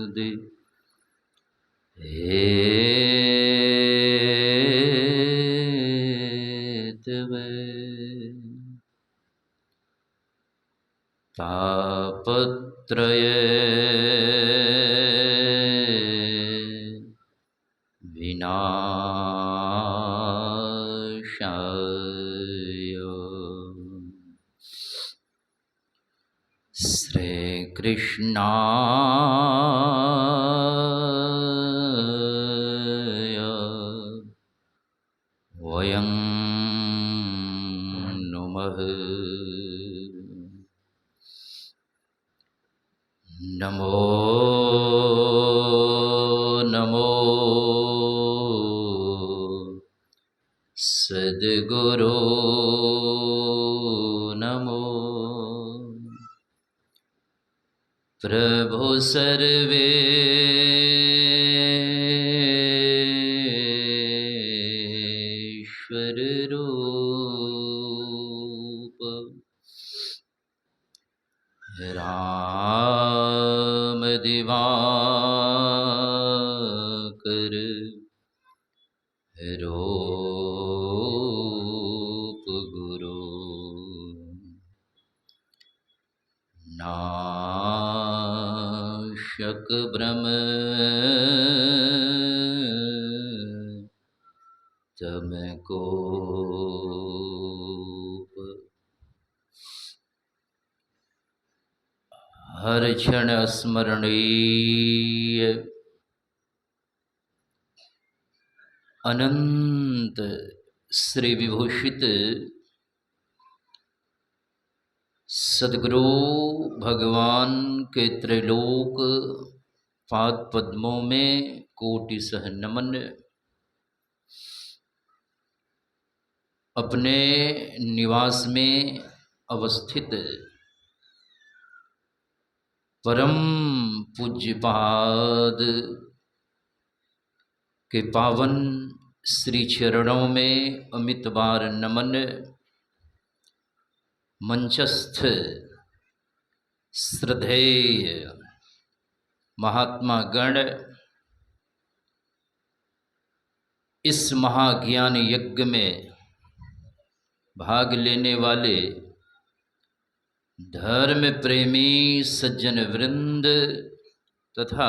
विश्वोत्पत्त्यादि Hathaway तापत्रये विनाशाय श्रीकृष्णाय वयं नुमः। नमो नमो सद्गुरो नमो प्रभु सर्वेश्वर रूप राम दिवाकर रूप गुरु नाशक ब्रह्म तमको हर क्षण स्मरणीय अनंत श्री विभूषित सद्गुरु भगवान के त्रैलोक पाद पद्मों में कोटि सह नमन। अपने निवास में अवस्थित परम पूज्यपाद के पावन श्री चरणों में अमित बार नमन। मंचस्थ श्रद्धेय महात्मा गण, इस महाज्ञान यज्ञ में भाग लेने वाले धर्म प्रेमी सज्जन वृंद तथा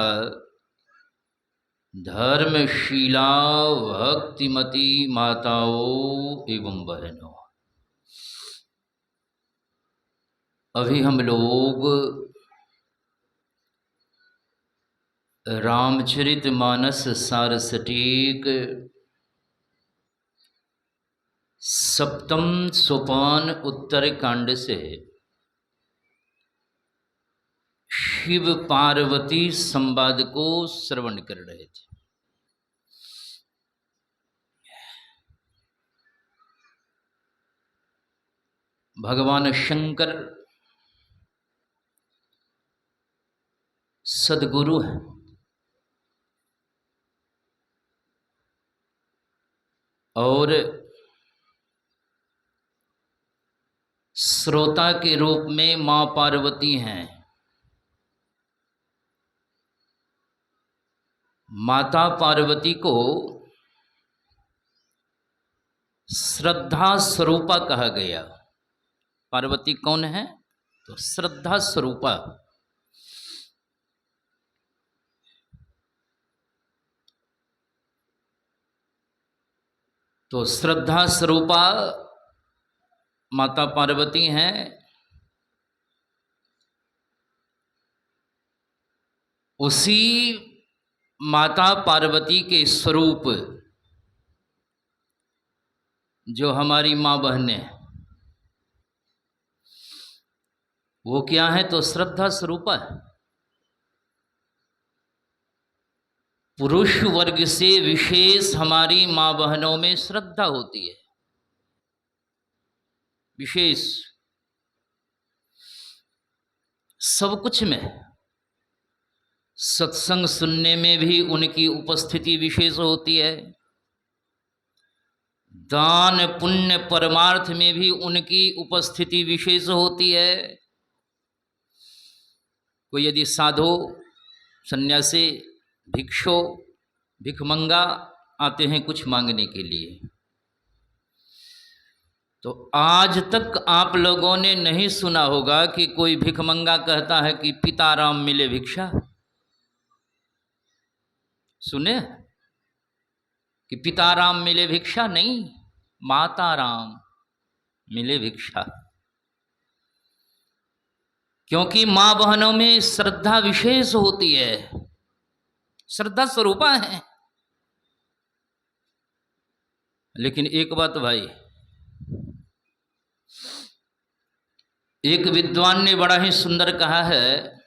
धर्मशीला भक्तिमती माताओं एवं बहनों, अभी हम लोग रामचरितमानस सारसटीक सप्तम सोपान उत्तरकांड से शिव पार्वती संवाद को श्रवण कर रहे थे। भगवान शंकर सद्गुरु है और श्रोता के रूप में मां पार्वती हैं। माता पार्वती को श्रद्धा स्वरूपा कहा गया। पार्वती कौन है? तो श्रद्धा स्वरूपा। तो श्रद्धा स्वरूपा माता पार्वती हैं। उसी माता पार्वती के स्वरूप जो हमारी माँ बहनें, वो क्या है? तो श्रद्धा स्वरूपा है। पुरुष वर्ग से विशेष हमारी माँ बहनों में श्रद्धा होती है, विशेष सब कुछ में, सत्संग सुनने में भी उनकी उपस्थिति विशेष होती है, दान पुण्य परमार्थ में भी उनकी उपस्थिति विशेष होती है। कोई यदि साधु, सन्यासी, भिक्षु, भिखमंगा आते हैं कुछ मांगने के लिए, तो आज तक आप लोगों ने नहीं सुना होगा कि कोई भिखमंगा कहता है कि पिताराम मिले भिक्षा। सुने कि पिताराम मिले भिक्षा? नहीं, माता राम मिले भिक्षा। क्योंकि मां बहनों में श्रद्धा विशेष होती है, श्रद्धा स्वरूपा है। लेकिन एक बात भाई, एक विद्वान ने बड़ा ही सुंदर कहा है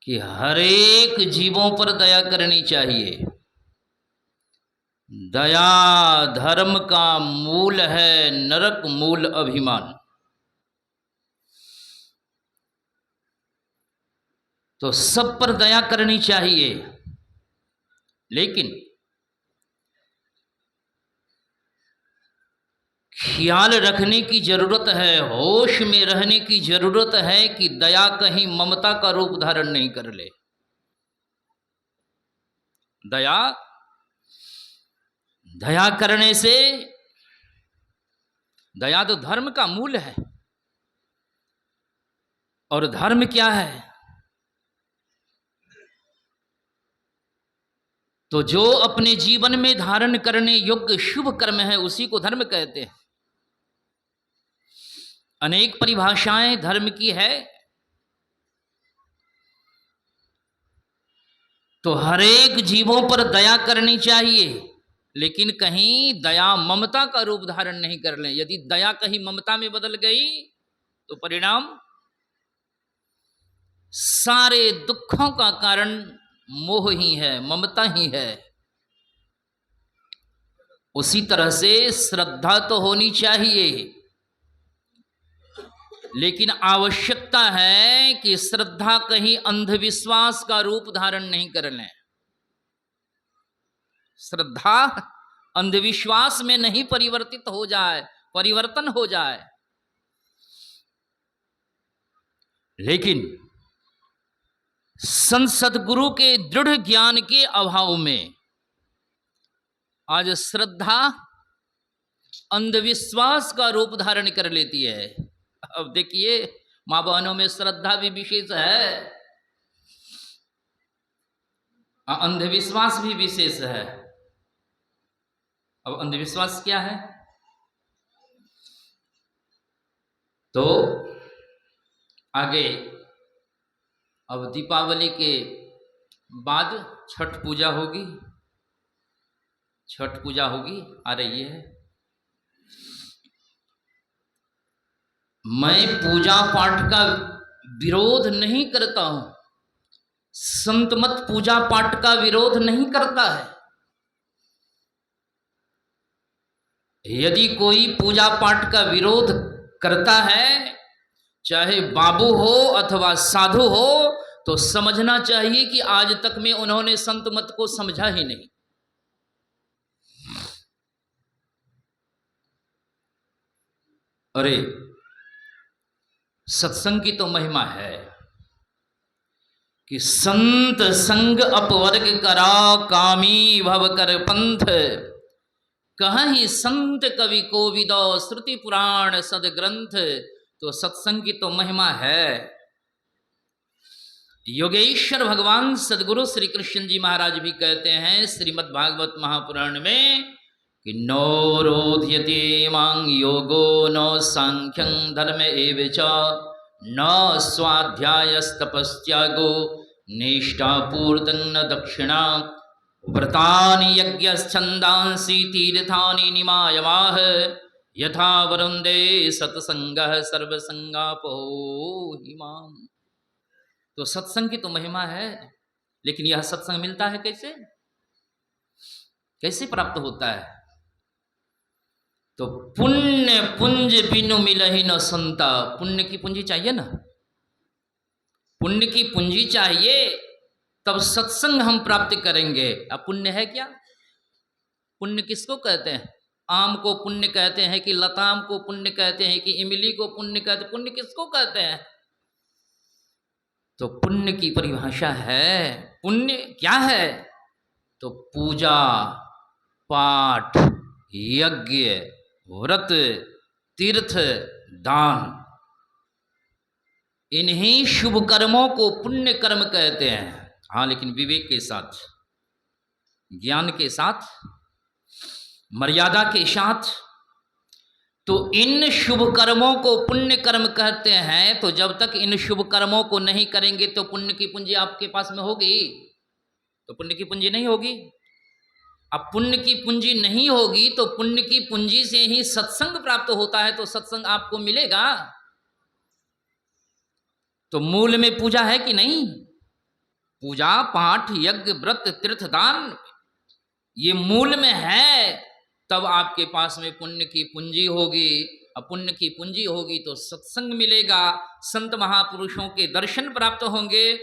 कि हर एक जीवों पर दया करनी चाहिए। दया धर्म का मूल है, नरक मूल अभिमान। तो सब पर दया करनी चाहिए, लेकिन ख्याल रखने की जरूरत है, होश में रहने की जरूरत है कि दया कहीं ममता का रूप धारण नहीं कर ले। दया करने से, दया तो धर्म का मूल है। और धर्म क्या है? तो जो अपने जीवन में धारण करने योग्य शुभ कर्म है उसी को धर्म कहते हैं। अनेक परिभाषाएं धर्म की है, तो हर एक जीवों पर दया करनी चाहिए, लेकिन कहीं दया ममता का रूप धारण नहीं कर लें। यदि दया कहीं ममता में बदल गई तो परिणाम सारे दुखों का कारण मोह ही है, ममता ही है। उसी तरह से श्रद्धा तो होनी चाहिए, लेकिन आवश्यकता है कि श्रद्धा कहीं अंधविश्वास का रूप धारण नहीं कर लें। श्रद्धा अंधविश्वास में नहीं परिवर्तित हो जाए, परिवर्तन हो जाए। लेकिन संत सद्गुरु के दृढ़ ज्ञान के अभाव में आज श्रद्धा अंधविश्वास का रूप धारण कर लेती है। अब देखिए, मां बहनों में श्रद्धा भी विशेष है, अंधविश्वास भी विशेष है। अब अंधविश्वास क्या है? तो आगे अब दीपावली के बाद छठ पूजा होगी, छठ पूजा होगी, आ रही है। मैं पूजा पाठ का विरोध नहीं करता हूं, संत मत पूजा पाठ का विरोध नहीं करता है। यदि कोई पूजा पाठ का विरोध करता है, चाहे बाबू हो अथवा साधु हो, तो समझना चाहिए कि आज तक में उन्होंने संत मत को समझा ही नहीं। अरे सत्संग की तो महिमा है कि संत संग अपवर्ग करा, कामी भव कर पंथ, कहीं संत कवि को विदो श्रुति पुराण सदग्रंथ। तो सत्संग की तो महिमा है। योगेश्वर भगवान सदगुरु श्री कृष्ण जी महाराज भी कहते हैं श्रीमद् भागवत महापुराण में कि नो रोध्यते मां योगो न सांख्यं धर्म एव च न स्वाध्यायस्तपस्त्यागो निष्ठापूर्तं न दक्षिणा व्रतानि यज्ञश्छन्दांसि तीर्थानि निमायमाह यथा वरुन्धे सत्संगः सर्वसंगापो हिमाम। तो सत्संग की तो महिमा है, लेकिन यह सत्संग मिलता है कैसे, कैसे प्राप्त होता है? तो पुण्य पुंज बिनु मिलहि न संता, पुण्य की पूंजी चाहिए ना। पुण्य की पूंजी चाहिए, तब सत्संग हम प्राप्त करेंगे। अब पुण्य है क्या? पुण्य किसको कहते हैं? आम को पुण्य कहते हैं कि लताम को पुण्य कहते हैं कि इमली को पुण्य कहते हैं? पुण्य किसको कहते हैं? तो पुण्य की परिभाषा है, पुण्य क्या है? तो पूजा, पाठ, यज्ञ, व्रत, तीर्थ, दान, इन्हीं शुभ कर्मों को पुण्य कर्म कहते हैं। हाँ, लेकिन विवेक के साथ, ज्ञान के साथ, मर्यादा के साथ। तो इन शुभ कर्मों को पुण्य कर्म कहते हैं। तो जब तक इन शुभ कर्मों को नहीं करेंगे तो पुण्य की पूंजी आपके पास में होगी? तो पुण्य की पूंजी नहीं होगी। अब पुण्य की पूंजी नहीं होगी तो पुण्य की पूंजी से ही सत्संग प्राप्त होता है, तो सत्संग आपको मिलेगा। तो मूल में पूजा है कि नहीं? पूजा, पाठ, यज्ञ, व्रत, तीर्थ, दान, ये मूल में है, तब आपके पास में पुण्य की पूंजी होगी। अब पुण्य की पूंजी होगी तो सत्संग मिलेगा, संत महापुरुषों के दर्शन प्राप्त होंगे,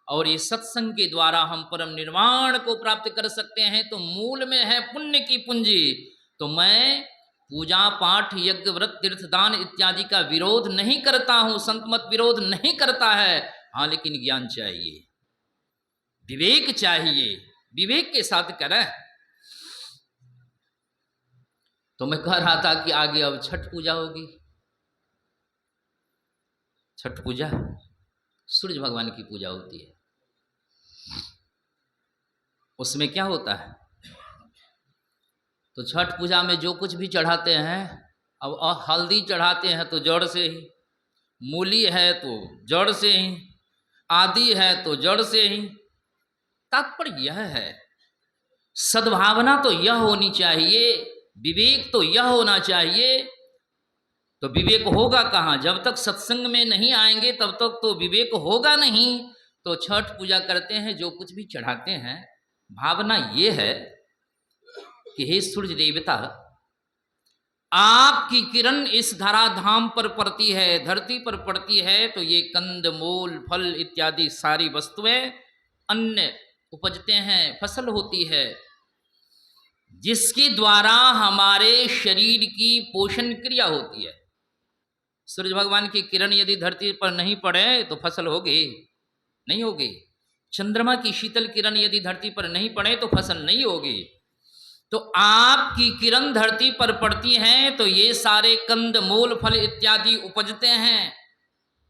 और इस सत्संग के द्वारा हम परम निर्वाण को प्राप्त कर सकते हैं। तो मूल में है पुण्य की पूंजी। तो मैं पूजा, पाठ, यज्ञ, व्रत, तीर्थ, दान इत्यादि का विरोध नहीं करता हूं, संत मत विरोध नहीं करता है। हाँ, लेकिन ज्ञान चाहिए, विवेक चाहिए, विवेक के साथ करें। तो मैं कह रहा था कि आगे अब छठ पूजा होगी। छठ पूजा सूर्य भगवान की पूजा होती है। उसमें क्या होता है? तो छठ पूजा में जो कुछ भी चढ़ाते हैं, अब हल्दी चढ़ाते हैं तो जड़ से ही, मूली है तो जड़ से ही, आदि है तो जड़ से ही। तात्पर्य यह है, सद्भावना तो यह होनी चाहिए, विवेक तो यह होना चाहिए। तो विवेक होगा कहाँ? जब तक सत्संग में नहीं आएंगे तब तक तो विवेक होगा नहीं। तो छठ पूजा करते हैं, जो कुछ भी चढ़ाते हैं, भावना ये है कि हे सूर्य देवता, आपकी किरण इस धराधाम पर पड़ती है, धरती पर पड़ती है, तो ये कंद मूल फल इत्यादि सारी वस्तुएं, अन्न उपजते हैं, फसल होती है, जिसके द्वारा हमारे शरीर की पोषण क्रिया होती है। सूर्य भगवान की किरण यदि धरती पर नहीं पड़े तो फसल होगी? नहीं होगी। चंद्रमा की शीतल किरण यदि धरती पर नहीं पड़े तो फसल नहीं होगी। तो आपकी किरण धरती पर पड़ती है तो ये सारे कंद मूल फल इत्यादि उपजते हैं,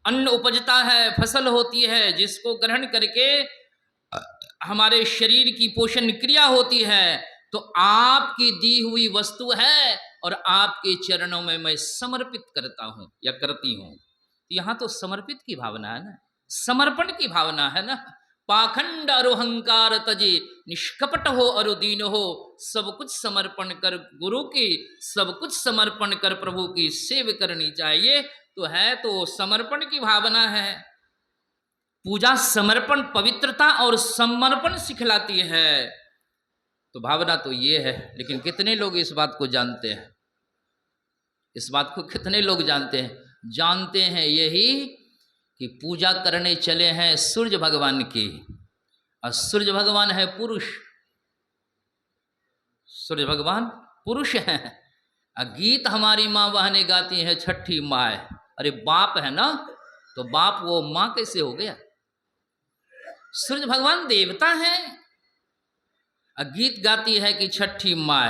अन्न उपजता है, फसल होती है, जिसको ग्रहण करके हमारे शरीर की पोषण क्रिया होती है। तो आपकी दी हुई वस्तु है और आपके चरणों में मैं समर्पित करता हूं या करती हूं। यहां तो समर्पित की भावना है ना, समर्पण की भावना है ना। पाखंड अरोहंकार तजे, निष्कपट हो अरु दीन हो, सब कुछ समर्पण कर गुरु की, सब कुछ समर्पण कर प्रभु की सेवा करनी चाहिए। तो है तो समर्पण की भावना है। पूजा समर्पण, पवित्रता और समर्पण सिखलाती है। तो भावना तो ये है, लेकिन कितने लोग इस बात को जानते हैं? इस बात को कितने लोग जानते हैं? जानते हैं यही कि पूजा करने चले हैं सूर्य भगवान की, और सूर्य भगवान है पुरुष, सूर्य भगवान पुरुष है। गीत हमारी माँ बहनें गाती हैं, छठी माँ। अरे बाप है ना, तो बाप वो माँ कैसे हो गया? सूर्य भगवान देवता है, गीत गाती है कि छठी माँ,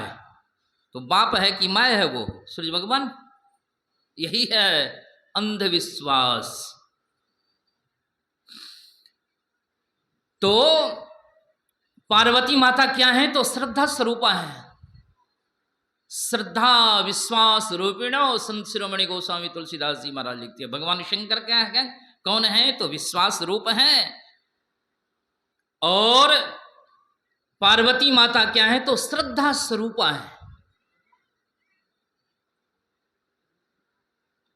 तो बाप है कि माँ है वो सूर्य भगवान? यही है अंधविश्वास। तो पार्वती माता क्या है? तो श्रद्धा स्वरूपा है। श्रद्धा विश्वास रूपिणो संत शिरोमणि गोस्वामी तुलसीदास जी महाराज लिखते हैं। भगवान शंकर क्या है? कौन है? तो विश्वास रूप है। और पार्वती माता क्या है? तो श्रद्धा स्वरूपा है।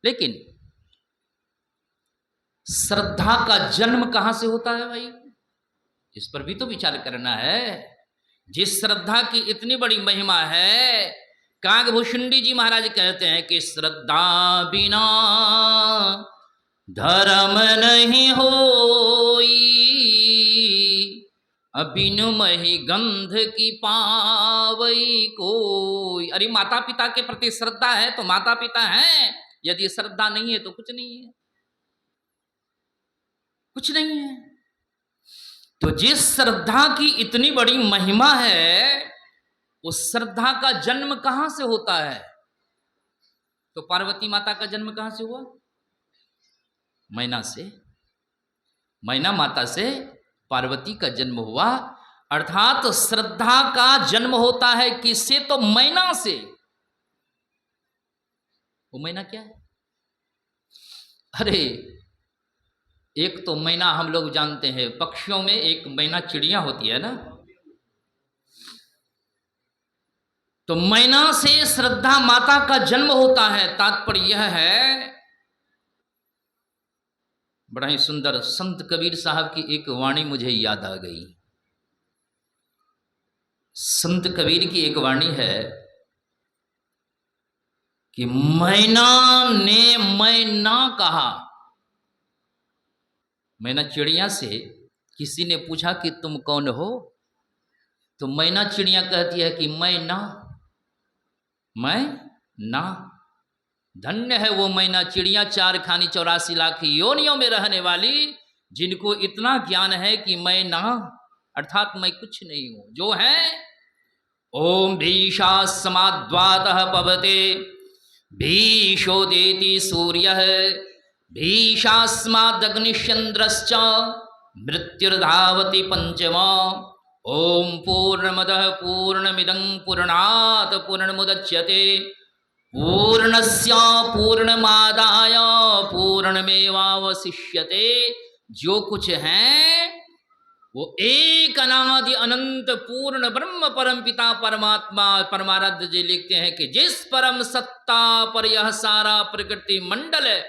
लेकिन श्रद्धा का जन्म कहां से होता है भाई? इस पर भी तो विचार करना है। जिस श्रद्धा की इतनी बड़ी महिमा है, कागभूषुंडी जी महाराज कहते हैं कि श्रद्धा बिना धर्म नहीं होई, अबिनु मही गंध की पावई कोई। अरे माता पिता के प्रति श्रद्धा है तो माता पिता हैं, यदि श्रद्धा नहीं है तो कुछ नहीं है, कुछ नहीं है। तो जिस श्रद्धा की इतनी बड़ी महिमा है, उस श्रद्धा का जन्म कहां से होता है? तो पार्वती माता का जन्म कहां से हुआ? मैना से। मैना माता से पार्वती का जन्म हुआ, अर्थात श्रद्धा का जन्म होता है किससे? तो मैना से। वो मैना क्या है? अरे एक तो मैना हम लोग जानते हैं, पक्षियों में एक मैना चिड़िया होती है ना, तो मैना से श्रद्धा माता का जन्म होता है। तात्पर्य यह है, बड़ा ही सुंदर संत कबीर साहब की एक वाणी मुझे याद आ गई। संत कबीर की एक वाणी है कि मैना ने मैं ना कहा। मैना चिड़िया से किसी ने पूछा कि तुम कौन हो, तो मैना चिड़िया कहती है कि मैं ना। धन्य है वो मैना चिड़िया, 4 खानी 84 लाख योनियों में रहने वाली, जिनको इतना ज्ञान है कि मैं ना अर्थात मैं कुछ नहीं हूं। जो है ओम भीषा समाद्वातः पवते भीषोदेति सूर्यः भीषास्मादग्निश्चन्द्रश्च मृत्युर्धावति पंचमा। ओम पूर्णमदः पूर्णमिदं पूर्णात् पूर्णमुदच्यते पूर्णस्य पूर्णमादाय पूर्णमेवावशिष्यते। जो कुछ है वो एक अनादि अनंत पूर्ण ब्रह्म परम पिता परमात्मा परमाराध्य जी लिखते हैं कि जिस परम सत्ता पर यह सारा प्रकृति मंडल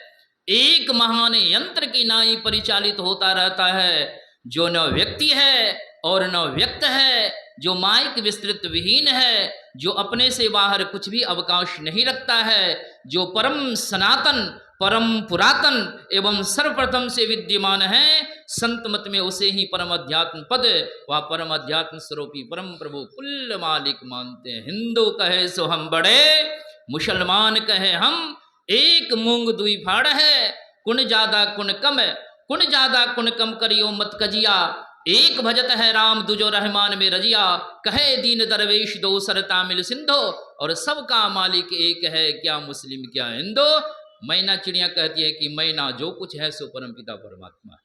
एक महान यंत्र की नाई परिचालित होता रहता है, जो न व्यक्ति है और न व्यक्त है, जो माइक विस्तृत विहीन है, जो अपने से बाहर कुछ भी अवकाश नहीं रखता है, जो परम सनातन परम पुरातन एवं सर्वप्रथम से विद्यमान है। संत मत में उसे ही परम अध्यात्म पद व परम अध्यात्म स्वरूपी परम प्रभु कुल मालिक मानते हैं। हिंदू कहे सो हम बड़े, मुसलमान कहे हम एक मूंग दुई फाड़ है, कुन ज्यादा कुन कम, कुन ज्यादा कुन कम करियो मत कजिया, एक भजत है राम दुजो रहमान में रजिया, कहे दीन दरवेश दो सर तामिल सिंधो, और सबका मालिक एक है, क्या मुस्लिम क्या हिंदू। मैना चिड़िया कहती है कि मैना जो कुछ है सो परम पिता परमात्मा है।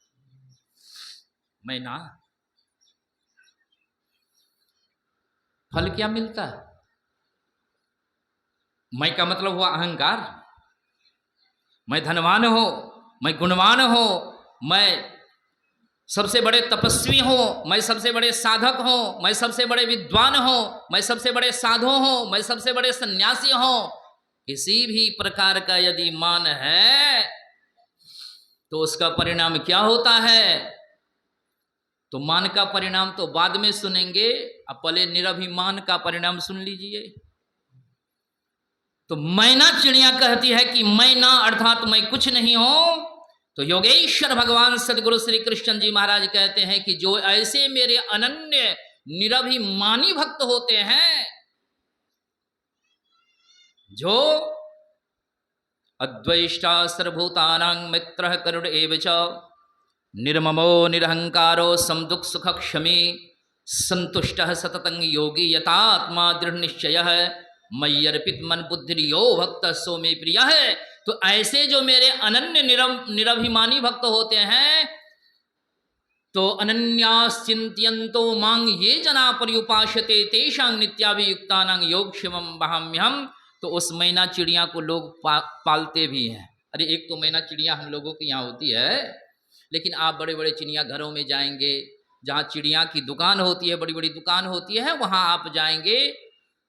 मैना फल क्या मिलता है? मैं का मतलब हुआ अहंकार। मैं धनवान हो, मैं गुणवान हो, मैं सबसे बड़े तपस्वी हो, मैं सबसे बड़े साधक हो, मैं सबसे बड़े विद्वान हो, मैं सबसे बड़े साधु हो, मैं सबसे बड़े सन्यासी हो। किसी भी प्रकार का यदि मान है तो उसका परिणाम क्या होता है? तो मान का परिणाम तो बाद में सुनेंगे, अब पहले निरभिमान का परिणाम सुन लीजिए। तो मैना चिड़िया कहती है कि मैं ना अर्थात मैं कुछ नहीं हूं। तो योगेश्वर भगवान सदगुरु श्री कृष्ण जी महाराज कहते हैं कि जो ऐसे मेरे अनन्य निरभिमानी भक्त होते हैं, जो अद्वैष्टा सर्वभूतानां मित्रः करुण एव च निर्ममो निरहंकारो समदुख सुख क्षमी संतुष्टः सततं योगी यतात्मा दृढ़ निश्चयः मयि अर्पित मन बुद्धि यो भक्त सो मे प्रिय है। तो ऐसे जो मेरे अनन्य निरभिमानी भक्त होते हैं, तो अनन्याश्चिंत्यन्तो मांग ये जना पर्युपासते तेषां नित्याभियुक्तानां योगक्षेमं वहाम्यहम्। तो उस मैना चिड़िया को लोग पालते भी हैं। अरे एक तो मैना चिड़िया हम लोगों के यहाँ होती है, लेकिन आप बड़े बड़े चिड़िया घरों में जाएंगे, जहाँ चिड़िया की दुकान होती है, बड़ी बड़ी दुकान होती है, वहाँ आप जाएंगे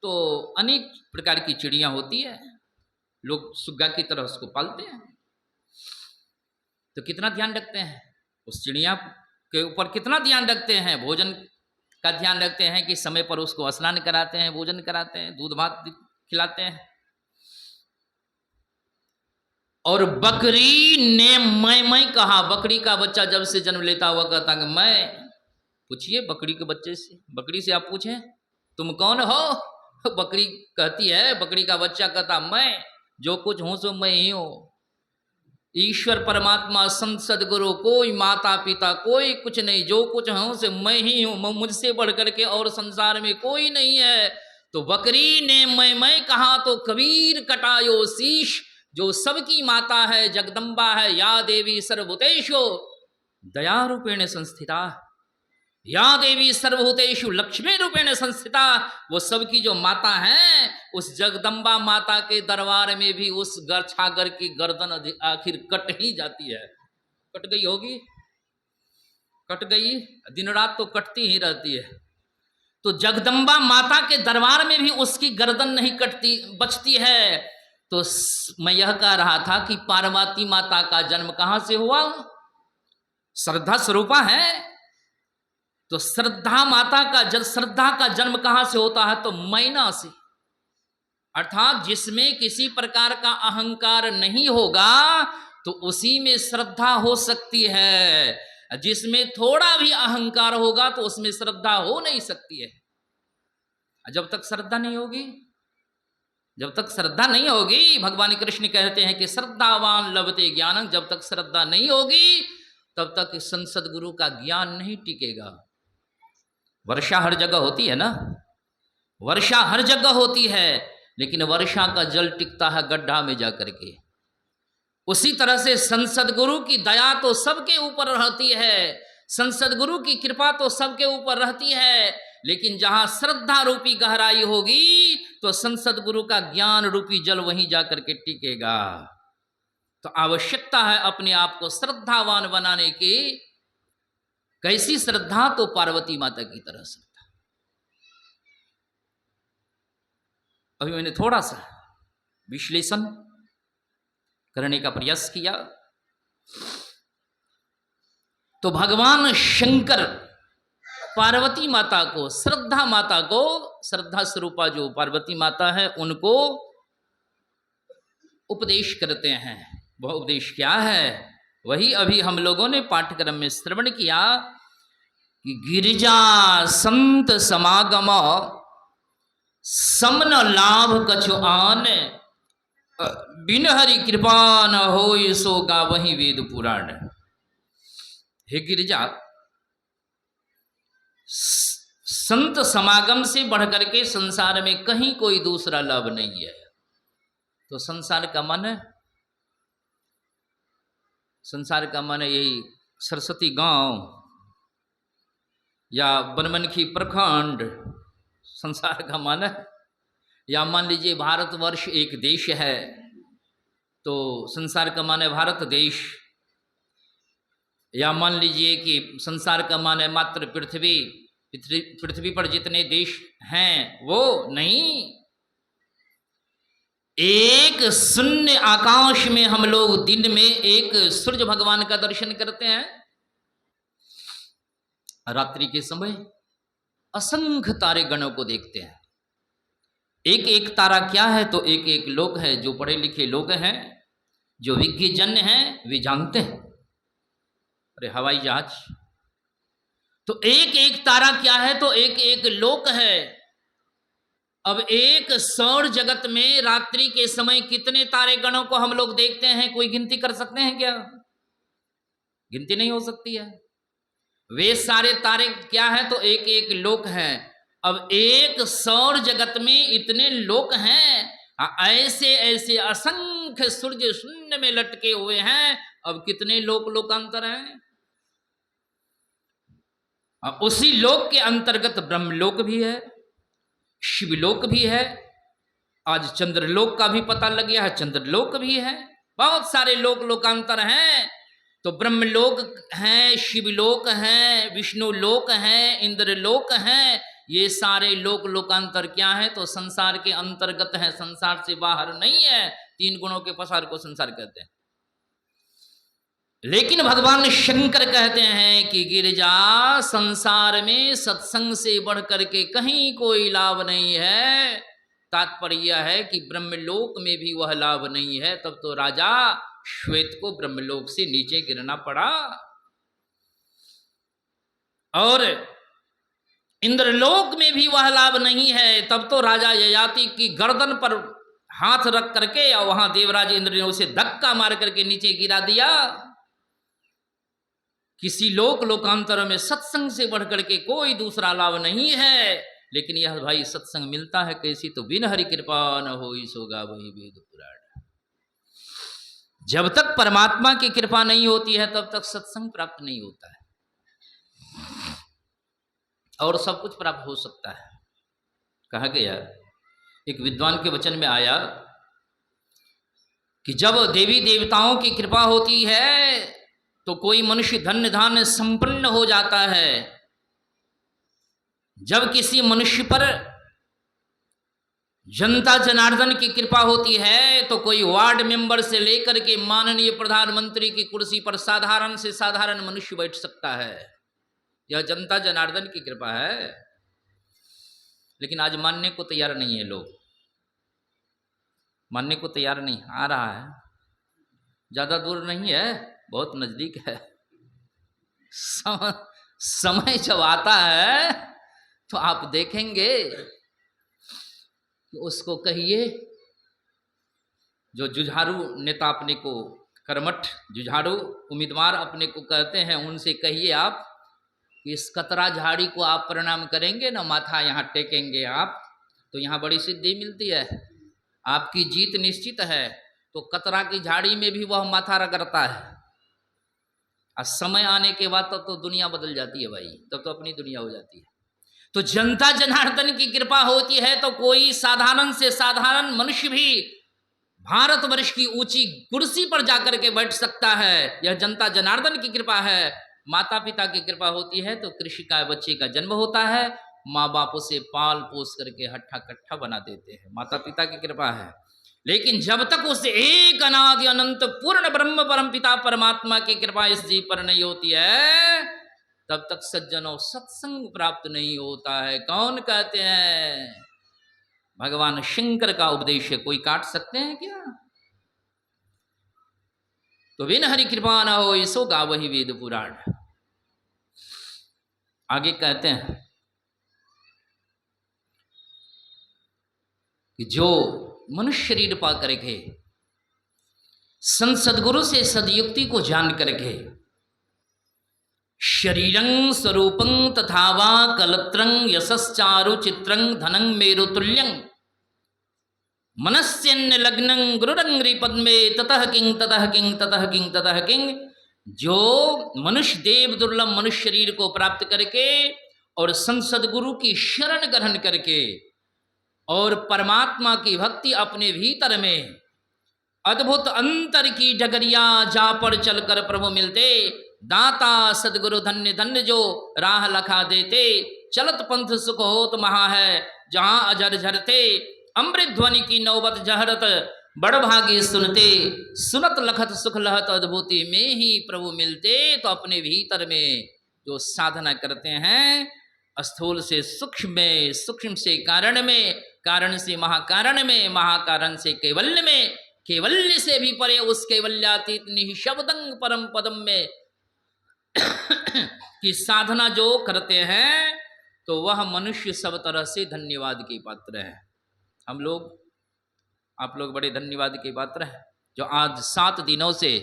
तो अनेक प्रकार की चिड़िया होती है। लोग सुग्गा की तरह उसको पालते हैं। तो कितना ध्यान रखते हैं उस चिड़िया के ऊपर, कितना ध्यान रखते हैं, भोजन का ध्यान रखते हैं कि समय पर उसको स्नान कराते हैं, भोजन कराते हैं, दूध भात खिलाते हैं। और बकरी ने मैं कहा। बकरी का बच्चा जब से जन्म लेता हुआ कहता कि मैं। पूछिए बकरी के बच्चे से, बकरी से आप पूछें तुम कौन हो, बकरी कहती है, बकरी का बच्चा कहता मैं जो कुछ हूं सो मैं ही हूं। ईश्वर परमात्मा संत सदगुरु कोई माता पिता कोई कुछ नहीं, जो कुछ हूं से मैं ही हूं, मुझसे बढ़ करके और संसार में कोई नहीं है। तो बकरी ने मैं कहा तो कबीर कटायो शीश। जो सबकी माता है, जगदम्बा है, या देवी सर्वभूतेषु दया रूपेण संस्थिता, या देवी सर्वभूतेषु लक्ष्मी रूपेण संस्थिता। वो सबकी जो माता है, उस जगदम्बा माता के दरबार में भी उस छागर की गर्दन आखिर कट ही जाती है। कट गई होगी, कट गई, दिन रात तो कटती ही रहती है। तो जगदम्बा माता के दरबार में भी उसकी गर्दन नहीं कटती, बचती है। तो मैं यह कह रहा था कि पार्वती माता का जन्म कहां से हुआ? श्रद्धा स्वरूपा है। तो श्रद्धा माता का श्रद्धा का जन्म कहां से होता है? तो मैना से, अर्थात जिसमें किसी प्रकार का अहंकार नहीं होगा तो उसी में श्रद्धा हो सकती है। जिसमें थोड़ा भी अहंकार होगा तो उसमें श्रद्धा हो नहीं सकती है। जब तक श्रद्धा नहीं होगी, जब तक श्रद्धा नहीं होगी, भगवान कृष्ण कहते हैं कि श्रद्धावान लभते ज्ञानं, जब तक श्रद्धा नहीं होगी तब तक संत सद्गुरु का ज्ञान नहीं टिकेगा। वर्षा हर जगह होती है ना, वर्षा हर जगह होती है, लेकिन वर्षा का जल टिकता है गड्ढा में जाकर के। उसी तरह से संत सद्गुरु की दया तो सबके ऊपर रहती है, संत सद्गुरु की कृपा तो सबके ऊपर रहती है, लेकिन जहां श्रद्धा रूपी गहराई होगी तो संत सद्गुरु का ज्ञान रूपी जल वहीं जाकर के टिकेगा। तो आवश्यकता है अपने आप को श्रद्धावान बनाने की। कैसी श्रद्धा? तो पार्वती माता की तरह श्रद्धा। अभी मैंने थोड़ा सा विश्लेषण करने का प्रयास किया। तो भगवान शंकर पार्वती माता को, श्रद्धा माता को, श्रद्धा स्वरूपा जो पार्वती माता है उनको उपदेश करते हैं। वह उपदेश क्या है? वही अभी हम लोगों ने पाठ्यक्रम में श्रवण किया कि गिरिजा संत समागम समन लाभ कछु आन, बिन हरि कृपा न होय सो गावहि वेद पुराण। हे गिरिजा, संत समागम से बढ़कर के संसार में कहीं कोई दूसरा लाभ नहीं है। तो संसार का मन है, संसार का मन यही सरस्वती गांव या बनमनखी प्रखंड संसार का मन है। या मान लीजिए भारतवर्ष एक देश है तो संसार का मान है भारत देश। या मान लीजिए कि संसार का मान है मात्र पृथ्वी, पृथ्वी पर जितने देश हैं वो नहीं। एक शून्य आकाश में हम लोग दिन में एक सूर्य भगवान का दर्शन करते हैं, रात्रि के समय असंख्य तारे गणों को देखते हैं। एक एक तारा क्या है? तो एक एक लोग हैं, जो पढ़े लिखे लोग हैं, जो विज्ञजन हैं, वे जानते हैं। अरे हवाई जहाज, तो एक एक तारा क्या है? तो एक एक लोक है। अब एक सौर जगत में रात्रि के समय कितने तारे गणों को हम लोग देखते हैं? कोई गिनती कर सकते हैं क्या? गिनती नहीं हो सकती है। वे सारे तारे क्या है? तो एक एक लोक है। अब एक सौर जगत में इतने लोक हैं, ऐसे ऐसे असंख्य सूर्य शून्य में लटके हुए हैं। अब कितने लोक लोकांतर हैं? उसी लोक के अंतर्गत ब्रह्मलोक भी है, शिवलोक भी है, आज चंद्रलोक का भी पता लग गया है, चंद्रलोक भी है। बहुत सारे लोक लोकांतर हैं। तो ब्रह्मलोक हैं, शिवलोक हैं, विष्णुलोक हैं, इंद्रलोक हैं। ये सारे लोक लोकांतर क्या है? तो संसार के अंतर्गत है, संसार से बाहर नहीं है। तीन गुणों के पसार को संसार कहते हैं। लेकिन भगवान शंकर कहते हैं कि गिरिजा, संसार में सत्संग से बढ़ करके कहीं कोई लाभ नहीं है। तात्पर्य यह है कि ब्रह्मलोक में भी वह लाभ नहीं है। तब तो राजा श्वेत को ब्रह्मलोक से नीचे गिरना पड़ा। और इंद्रलोक में भी वह लाभ नहीं है। तब तो राजा ययाति की गर्दन पर हाथ रख करके और वहां देवराज इंद्र ने उसे धक्का मार करके नीचे गिरा दिया। किसी लोकांतर में सत्संग से बढ़कर के कोई दूसरा लाभ नहीं है। लेकिन यह भाई सत्संग मिलता है कैसी, तो बिन हरि कृपा न होई सो गावई वेद पुराण। जब तक परमात्मा की कृपा नहीं होती है तब तक सत्संग प्राप्त नहीं होता है, और सब कुछ प्राप्त हो सकता है। कहा गया, एक विद्वान के वचन में आया कि जब देवी देवताओं की कृपा होती है तो कोई मनुष्य धन्य धान्य संपन्न हो जाता है। जब किसी मनुष्य पर जनता जनार्दन की कृपा होती है तो कोई वार्ड मेंबर से लेकर के माननीय प्रधानमंत्री की कुर्सी पर साधारण से साधारण मनुष्य बैठ सकता है। यह जनता जनार्दन की कृपा है। लेकिन आज मानने को तैयार नहीं है लोग, मानने को तैयार नहीं। आ रहा है, ज्यादा दूर नहीं है, बहुत नजदीक है। समय जब आता है तो आप देखेंगे कि उसको कहिए, जो जुझारू नेता अपने को, कर्मठ जुझारू उम्मीदवार अपने को कहते हैं, उनसे कहिए आप कि इस कतरा झाड़ी को आप प्रणाम करेंगे ना, माथा यहाँ टेकेंगे आप, तो यहाँ बड़ी सिद्धि मिलती है, आपकी जीत निश्चित है। तो कतरा की झाड़ी में भी वह माथा रगड़ता है। और समय आने के बाद तब तो दुनिया बदल जाती है भाई, तब तो अपनी दुनिया हो जाती है। तो जनता जनार्दन की कृपा होती है तो कोई साधारण से साधारण मनुष्य भी भारतवर्ष की ऊंची कुर्सी पर जाकर के बैठ सकता है। यह जनता जनार्दन की कृपा है। माता पिता की कृपा होती है तो कृषि का बच्चे का जन्म होता है, माँ बाप उसे पाल पोस करके हट्ठा कट्ठा बना देते हैं, माता पिता की कृपा है। लेकिन जब तक उस एक अनादि अनंत पूर्ण ब्रह्म परम पिता परमात्मा की कृपा इस जीव पर नहीं होती है तब तक सज्जनों सत्संग प्राप्त नहीं होता है। कौन कहते हैं? भगवान शंकर का उपदेश है, कोई काट सकते हैं क्या? तो बिन हरि कृपा न हो सो गावहि वेद पुराण। आगे कहते हैं कि जो मनुष्य शरीर पा करके संत सदगुरु से सदयुक्ति को जान करके शरीरं स्वरूपं तथा वा कलत्रं यशश्चारु चित्रं धनं मेरुतुल्यं मनस्यन्य लग्नं गुरुरंग्रि पद्मे ततः किं ततः किं ततः किं ततः किं। जो मनुष्य देव दुर्लभ मनुष्य शरीर को प्राप्त करके और संत सदगुरु की शरण ग्रहण करके और परमात्मा की भक्ति अपने भीतर में अद्भुत अंतर की डगरिया जा पर चलकर प्रभु मिलते, दाता सदगुरु धन्य धन्य जो राह लखा देते, चलत पंथ सुख होत महा है जहां अजर झरते, अमृत ध्वनि की नौबत जहरत बड़ भागी सुनते, सुनत लखत सुख लहत अद्भुति में ही प्रभु मिलते। तो अपने भीतर में जो साधना करते हैं, स्थूल से सूक्ष्म में, सूक्ष्म से कारण में, कारण से महाकारण में, महाकारण से कैवल्य में, कैवल्य से भी परे उस कैवल्यातीत निःशब्दं परम पदम में की साधना जो करते हैं तो वह मनुष्य सब तरह से धन्यवाद के पात्र है। हम लोग, आप लोग बड़े धन्यवाद के पात्र हैं जो आज 7 दिनों से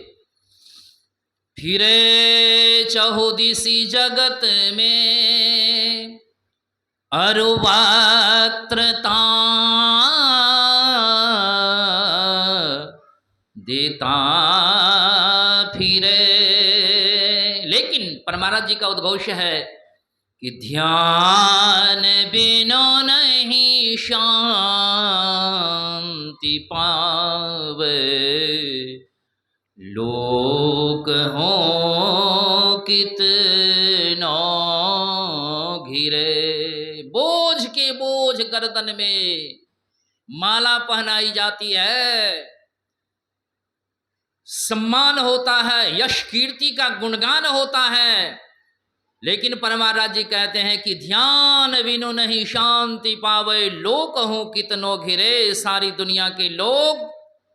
फिरे चहुदिसी जगत में अरुवक्त्रता देता फिरे। लेकिन परमाराज जी का उद्घोष है कि ध्यान बिनो नहीं शांति पावे, लोक हो कितनो घिरे। बोझ के बोझ गर्दन में माला पहनाई जाती है, सम्मान होता है, यश कीर्ति का गुणगान होता है, लेकिन परमाराज जी कहते हैं कि ध्यान बिनु नहीं शांति पावे, लोक हो कितनो घिरे। सारी दुनिया के लोग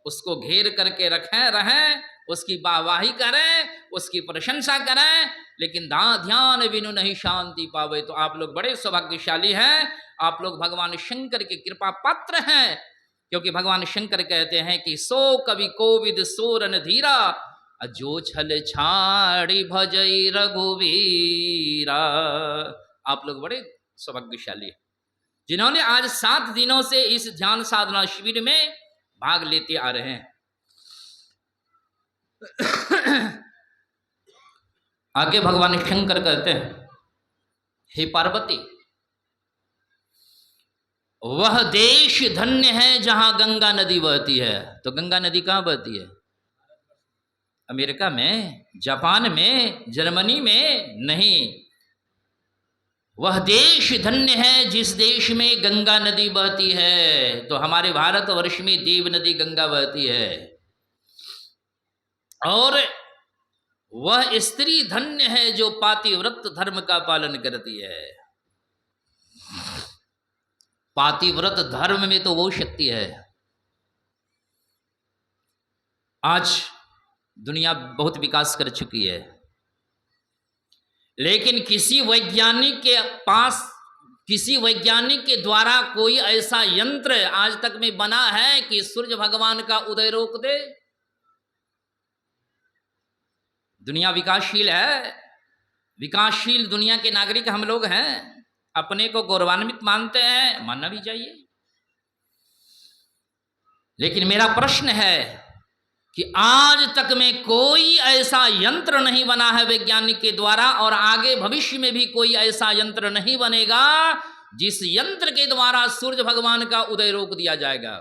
उसको घेर करके रखें रहें उसकी वाहवाही करें, उसकी प्रशंसा करें, लेकिन ध्यान बिनु नहीं शांति पावे। तो आप लोग बड़े सौभाग्यशाली हैं, आप लोग भगवान शंकर के कृपा पात्र हैं, क्योंकि भगवान शंकर कहते हैं कि सो कवि कोविद सोरन धीरा, जो छल छाड़ी भजई रघुवीरा। आप लोग बड़े सौभाग्यशाली हैं जिन्होंने आज 7 दिनों से इस ध्यान साधना शिविर में भाग लेते आ रहे हैं। आगे भगवान शंकर कहते हैं, हे पार्वती, वह देश धन्य है जहां गंगा नदी बहती है। तो गंगा नदी कहां बहती है? अमेरिका में, जापान में, जर्मनी में नहीं। वह देश धन्य है जिस देश में गंगा नदी बहती है। तो हमारे भारतवर्ष में देव नदी गंगा बहती है। और वह स्त्री धन्य है जो पातिव्रत धर्म का पालन करती है। पातिव्रत धर्म में तो वो शक्ति है। आज दुनिया बहुत विकास कर चुकी है, लेकिन किसी वैज्ञानिक के पास, किसी वैज्ञानिक के द्वारा कोई ऐसा यंत्र आज तक में बना है कि सूर्य भगवान का उदय रोक दे? दुनिया विकासशील है, विकासशील दुनिया के नागरिक हम लोग हैं, अपने को गौरवान्वित मानते हैं, मानना भी चाहिए। लेकिन मेरा प्रश्न है कि आज तक में कोई ऐसा यंत्र नहीं बना है वैज्ञानिक के द्वारा, और आगे भविष्य में भी कोई ऐसा यंत्र नहीं बनेगा जिस यंत्र के द्वारा सूर्य भगवान का उदय रोक दिया जाएगा।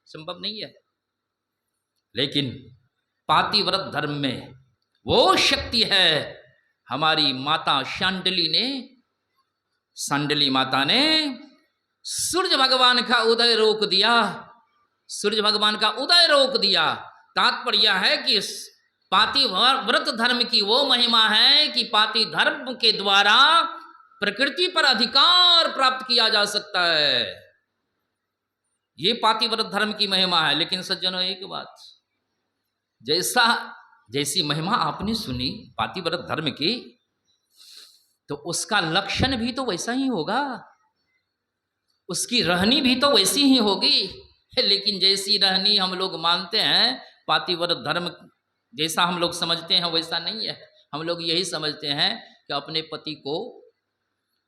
संभव नहीं है। लेकिन पातिव्रत धर्म में वो शक्ति है। हमारी माता सांडली माता ने सूर्य भगवान का उदय रोक दिया, सूर्य भगवान का उदय रोक दिया। तात्पर्य है कि पातिव्रत धर्म की वो महिमा है कि पाति धर्म के द्वारा प्रकृति पर अधिकार प्राप्त किया जा सकता है। ये पातिव्रत धर्म की महिमा है। लेकिन सज्जनों, एक बात, जैसी महिमा आपने सुनी पातिव्रत धर्म की, तो उसका लक्षण भी तो वैसा ही होगा, उसकी रहनी भी तो वैसी ही होगी। लेकिन जैसी रहनी हम लोग मानते हैं, पातिव्रत धर्म जैसा हम लोग समझते हैं वैसा नहीं है। हम लोग यही समझते हैं कि अपने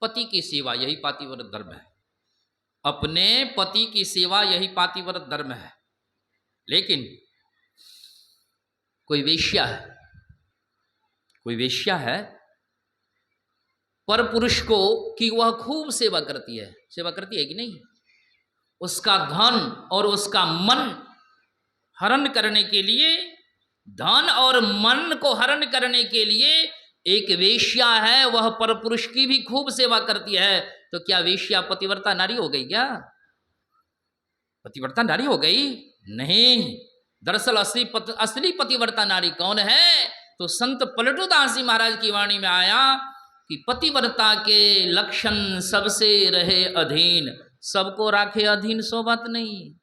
पति की सेवा यही पातिव्रत धर्म है, अपने पति की सेवा यही पातिव्रत धर्म है। लेकिन कोई वेश्या है पर पुरुष को कि वह खूब सेवा करती है कि नहीं? उसका धन और उसका मन हरण करने के लिए, धन और मन को हरण करने के लिए एक वेश्या है, वह पर पुरुष की भी खूब सेवा करती है। तो क्या वेश्या पतिव्रता नारी हो गई? क्या पतिव्रता नारी हो गई? नहीं। दरअसल असली पतिव्रता नारी कौन है? तो संत पलटूदास जी महाराज की वाणी में आया कि पतिव्रता के लक्षण सबसे रहे अधीन। सबको राखे अधीन सो बात नहीं।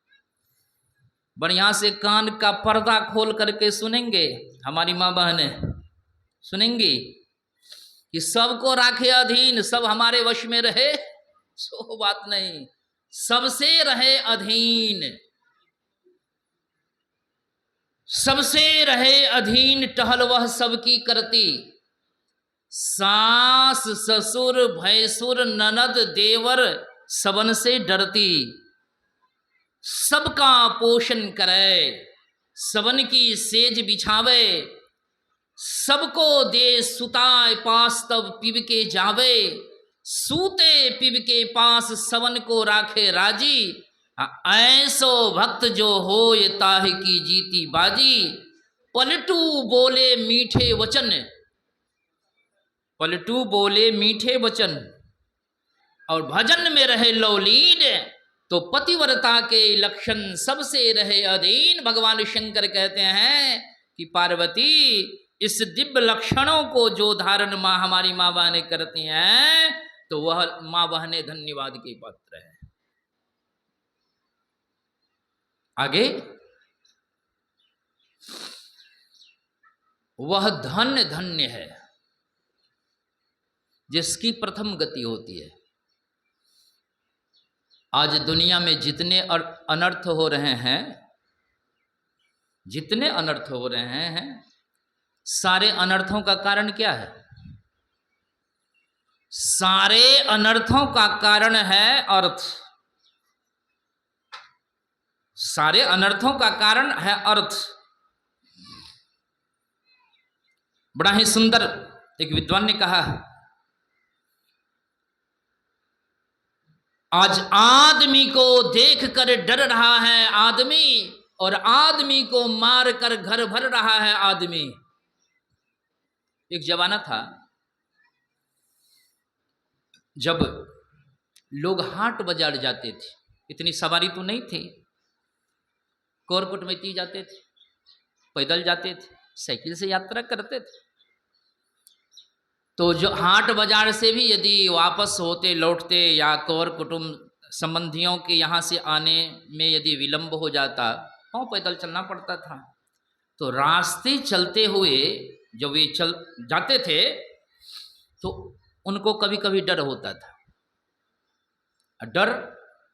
बढ़िया से कान का पर्दा खोल करके सुनेंगे, हमारी माँ बहनें सुनेंगी कि सबको राखे अधीन, सब हमारे वश में रहे, सो बात नहीं। सबसे रहे अधीन, सबसे रहे अधीन, टहल वह सबकी करती। सास ससुर भैसुर ननद देवर सबन से डरती। सबका पोषण करे, सबन की सेज बिछावे। सबको दे सुताए पास तब पिब के जावे। सूते पिब के पास सबन को राखे राजी। ऐसो भक्त जो हो ये ताहि की जीती बाजी। पलटू बोले मीठे वचन, पलटू बोले मीठे वचन और भजन में रहे लौलीन। तो पतिव्रता के लक्षण सबसे रहे अधीन। भगवान शंकर कहते हैं कि पार्वती, इस दिव्य लक्षणों को जो धारण हमारी माँ बहनें करती हैं, तो वह माँ बहनें धन्यवाद के पात्र है। आगे वह धन्य धन्य है जिसकी प्रथम गति होती है। आज दुनिया में जितने अनर्थ हो रहे हैं, जितने अनर्थ हो रहे हैं, सारे अनर्थों का कारण क्या है? सारे अनर्थों का कारण है अर्थ। सारे अनर्थों का कारण है अर्थ। बड़ा ही सुंदर एक विद्वान ने कहा, आज आदमी को देख कर डर रहा है आदमी, और आदमी को मार कर घर भर रहा है आदमी। एक जमाना था जब लोग हाट बाजार जाते थे, इतनी सवारी तो नहीं थी, कोरकुट में ती जाते थे, पैदल जाते थे, साइकिल से यात्रा करते थे। तो जो हाट बाजार से भी यदि वापस होते लौटते या कौर कुटुंब संबंधियों के यहाँ से आने में यदि विलंब हो जाता, पाँव पैदल चलना पड़ता था। तो रास्ते चलते हुए जब वे चल जाते थे तो उनको कभी कभी डर होता था। डर,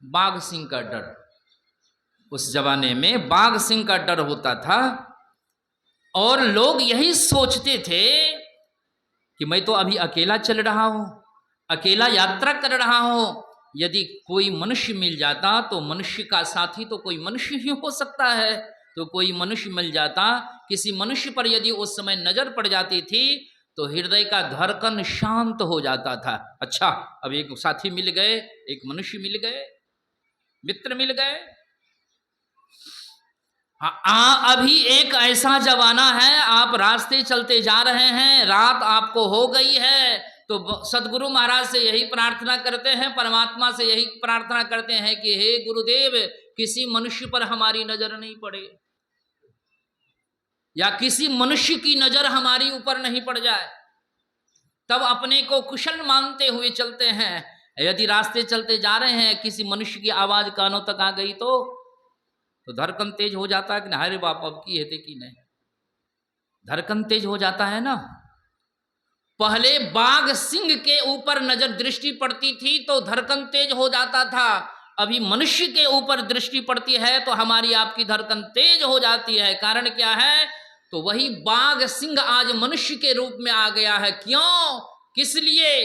बाघ सिंह का डर। उस जमाने में बाघ सिंह का डर होता था, और लोग यही सोचते थे कि मैं तो अभी अकेला चल रहा हूं, अकेला यात्रा कर रहा हूं, यदि कोई मनुष्य मिल जाता तो मनुष्य का साथी तो कोई मनुष्य ही हो सकता है। तो कोई मनुष्य मिल जाता, किसी मनुष्य पर यदि उस समय नजर पड़ जाती थी तो हृदय का धड़कन शांत हो जाता था। अच्छा, अब एक साथी मिल गए, एक मनुष्य मिल गए, मित्र मिल गए। अभी एक ऐसा जमाना है, आप रास्ते चलते जा रहे हैं, रात आपको हो गई है, तो सदगुरु महाराज से यही प्रार्थना करते हैं, परमात्मा से यही प्रार्थना करते हैं कि हे गुरुदेव, किसी मनुष्य पर हमारी नजर नहीं पड़े, या किसी मनुष्य की नजर हमारी ऊपर नहीं पड़ जाए। तब अपने को कुशल मानते हुए चलते हैं। यदि रास्ते चलते जा रहे हैं, किसी मनुष्य की आवाज कानों तक आ गई तो धड़कन तेज हो जाता है कि अरे बाप अब की है कि नहीं, धड़कन तेज हो जाता है ना। पहले बाघ सिंह के ऊपर नजर दृष्टि पड़ती थी तो धड़कन तेज हो जाता था, अभी मनुष्य के ऊपर दृष्टि पड़ती है तो हमारी आपकी धड़कन तेज हो जाती है। कारण क्या है? तो वही बाघ सिंह आज मनुष्य के रूप में आ गया है। क्यों, किस लिए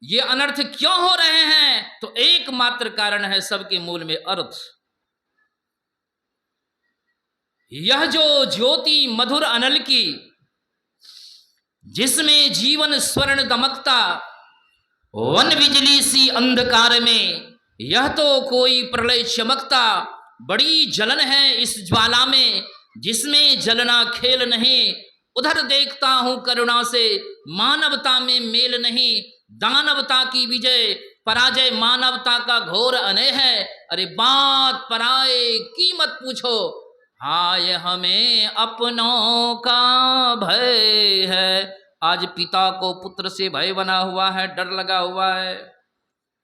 ये अनर्थ क्यों हो रहे हैं? तो एकमात्र कारण है सबके मूल में अर्थ। यह जो ज्योति मधुर अनल की, जिसमें जीवन स्वर्ण दमकता, वन बिजली सी अंधकार में, यह तो कोई प्रलय चमकता। बड़ी जलन है इस ज्वाला में, जिसमें जलना खेल नहीं। उधर देखता हूं करुणा से, मानवता में मेल नहीं। दानवता की विजय, पराजय मानवता का घोर अनय है। अरे बात पराए की मत पूछो, हाय हमें अपनों का भय है। आज पिता को पुत्र से भय बना हुआ है, डर लगा हुआ है।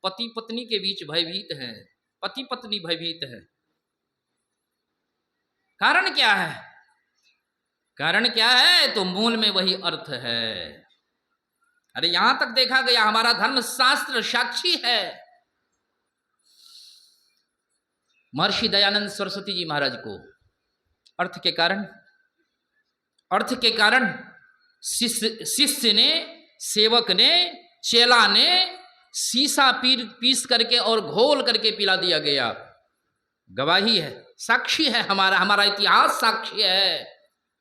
पति पत्नी के बीच भयभीत है, पति पत्नी भयभीत है। कारण क्या है? कारण क्या है? तो मूल में वही अर्थ है। अरे यहां तक देखा गया, हमारा धर्म शास्त्र साक्षी है। महर्षि दयानंद सरस्वती जी महाराज को अर्थ के कारण शिष्य ने, सेवक ने, चेला ने शीशा पीस करके और घोल करके पिला दिया गया। गवाही है, साक्षी है, हमारा इतिहास साक्षी है।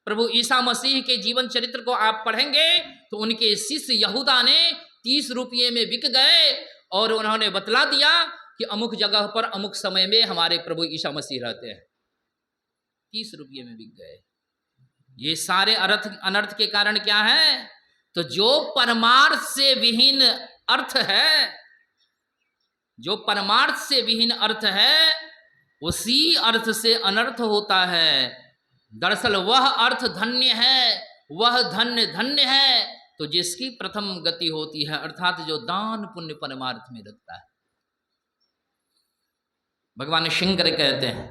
प्रभु ईसा मसीह के जीवन चरित्र को आप पढ़ेंगे तो उनके शिष्य यहूदा ने 30 रुपये में बिक गए, और उन्होंने बतला दिया कि अमुक जगह पर अमुक समय में हमारे प्रभु ईसा मसीह रहते हैं। 30 रुपये में बिक गए। ये सारे अनर्थ के कारण क्या है? तो जो परमार्थ से विहीन अर्थ है, जो परमार्थ से विहीन अर्थ है, उसी अर्थ से अनर्थ होता है। दरअसल वह अर्थ धन्य है, वह धन्य धन्य है तो जिसकी प्रथम गति होती है, अर्थात जो दान पुण्य परमार्थ में रखता है। भगवान शंकर कहते हैं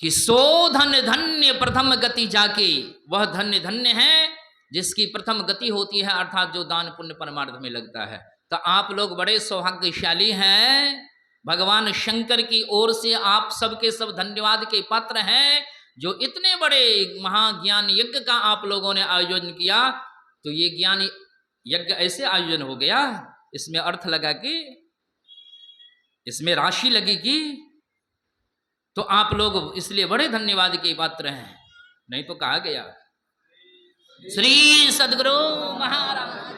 कि सो धन्य धन्य प्रथम गति जाके, वह धन्य धन्य है जिसकी प्रथम गति होती है, अर्थात जो दान पुण्य परमार्थ में लगता है। तो आप लोग बड़े सौभाग्यशाली हैं, भगवान शंकर की ओर से आप सबके सब धन्यवाद के पात्र हैं, जो इतने बड़े महाज्ञान यज्ञ का आप लोगों ने आयोजन किया। तो ये ज्ञान यज्ञ ऐसे आयोजन हो गया, इसमें अर्थ लगा कि, इसमें राशि लगेगी, तो आप लोग इसलिए बड़े धन्यवाद के पात्र हैं। नहीं तो कहा गया श्री सद्गुरु महाराज